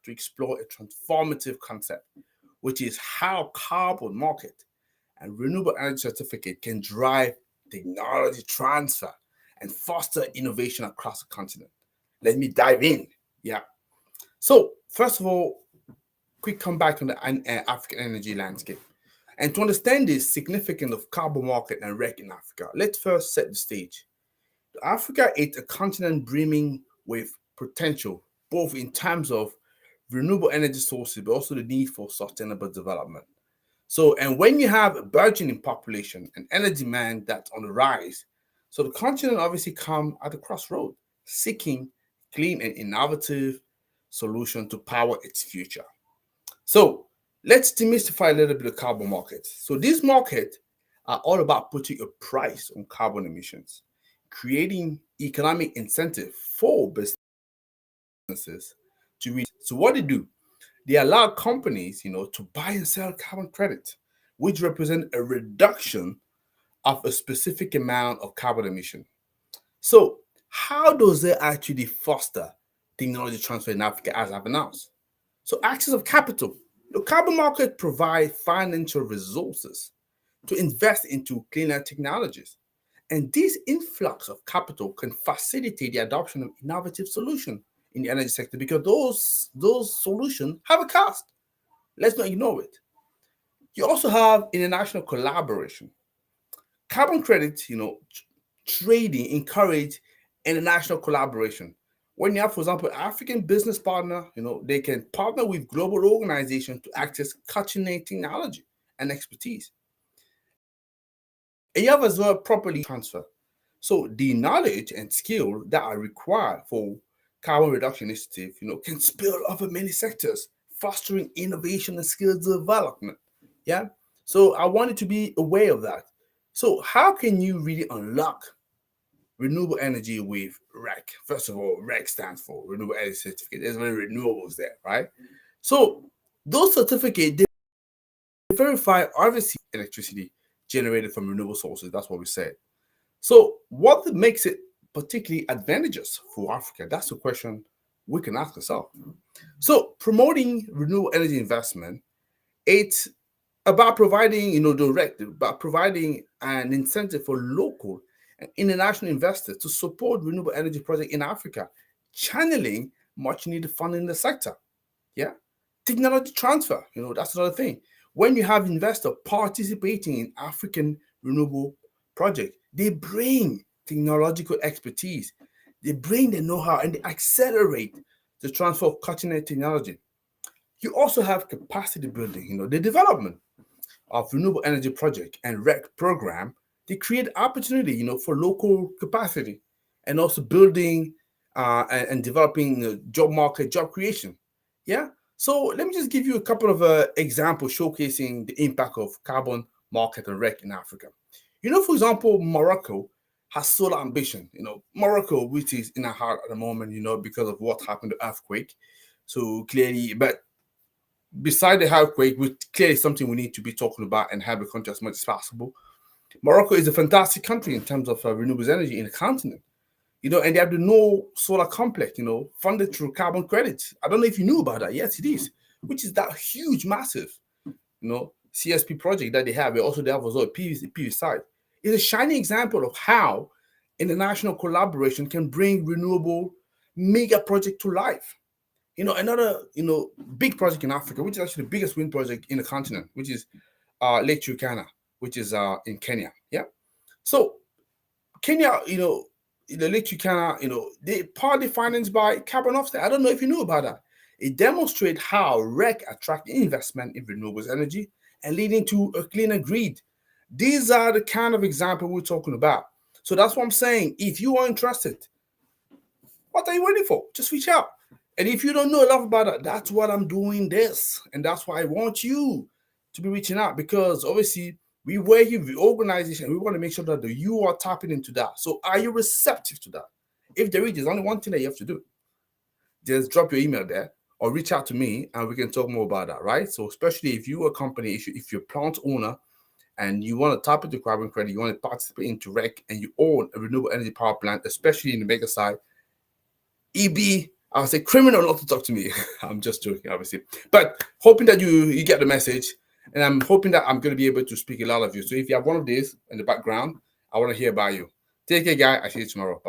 to explore a transformative concept, which is how carbon market and renewable energy certificate can drive technology transfer and foster innovation across the continent. Let me dive in. Yeah. So, first of all, quick comeback on the African energy landscape. And to understand the significance of carbon market and REC in Africa, let's first set the stage. Africa is a continent brimming with potential, both in terms of renewable energy sources, but also the need for sustainable development. So, and when you have a burgeoning population and energy demand that's on the rise, so the continent obviously come at a crossroad, seeking clean and innovative solution to power its future. So let's demystify a little bit of carbon markets. So these markets are all about putting a price on carbon emissions, creating economic incentive for businesses to reach. So what they do, they allow companies, to buy and sell carbon credit, which represent a reduction of a specific amount of carbon emission. So how does it actually foster technology transfer in Africa as I've announced? So access of capital. The carbon market provide financial resources to invest into cleaner technologies. And this influx of capital can facilitate the adoption of innovative solutions in the energy sector because those solutions have a cost. Let's not ignore it. You also have international collaboration. Carbon credits, trading encourage international collaboration. When you have, for example, African business partner, they can partner with global organizations to access cutting-edge technology and expertise. And you have as well properly transfer. So the knowledge and skill that are required for carbon reduction initiative, can spill over many sectors, fostering innovation and skills development. Yeah. So I wanted to be aware of that. So how can you really unlock renewable energy with REC? First of all, REC stands for Renewable Energy Certificate. There's many renewables there, right? So those certificates, they verify obviously electricity generated from renewable sources. That's what we said. So what makes it particularly advantageous for Africa? That's the question we can ask ourselves. So promoting renewable energy investment, it's about providing, about providing an incentive for local and international investors to support renewable energy projects in Africa, channeling much needed funding in the sector. Yeah. Technology transfer, that's another thing. When you have investors participating in African renewable projects, they bring technological expertise, they bring the know-how, and they accelerate the transfer of cutting-edge technology. You also have capacity building, the development of renewable energy project and REC program. They create opportunity, for local capacity and also building and developing job market, job creation. Yeah. So let me just give you a couple of examples showcasing the impact of carbon market and REC in Africa. For example, Morocco has solar ambition. Morocco, which is in our heart at the moment, because of what happened to earthquake. So clearly, but beside the earthquake, which clearly is something we need to be talking about and have a country as much as possible. Morocco is a fantastic country in terms of renewable energy in the continent. And they have the no solar complex, funded through carbon credits. I don't know if you knew about that. Yes, it is, which is that huge, massive, CSP project that they have. They have also a PV site. It's a shining example of how international collaboration can bring renewable mega project to life. Another, big project in Africa, which is actually the biggest wind project in the continent, which is Lake Turkana, which is in Kenya. Yeah. So Kenya, the Lake Turkana, they partly financed by carbon offset. I don't know if you knew about that. It demonstrates how REC attract investment in renewables energy and leading to a cleaner grid. These are the kind of example we're talking about. So that's what I'm saying. If you are interested, what are you waiting for? Just reach out. And if you don't know enough about it, that's what I'm doing this. And that's why I want you to be reaching out, because obviously we work with the organization. We want to make sure that you are tapping into that. So are you receptive to that? If there is, there's only one thing that you have to do. Just drop your email there or reach out to me and we can talk more about that, right? So especially if you're a company, if you're a plant owner and you want to tap into carbon credit, you want to participate into REC and you own a renewable energy power plant, especially in the mega side, it'd be I'll say criminal not to talk to me. I'm just joking, obviously. But hoping that you get the message. And I'm hoping that I'm going to be able to speak a lot of you. So if you have one of these in the background, I want to hear about you. Take care, guy. I see you tomorrow. Bye.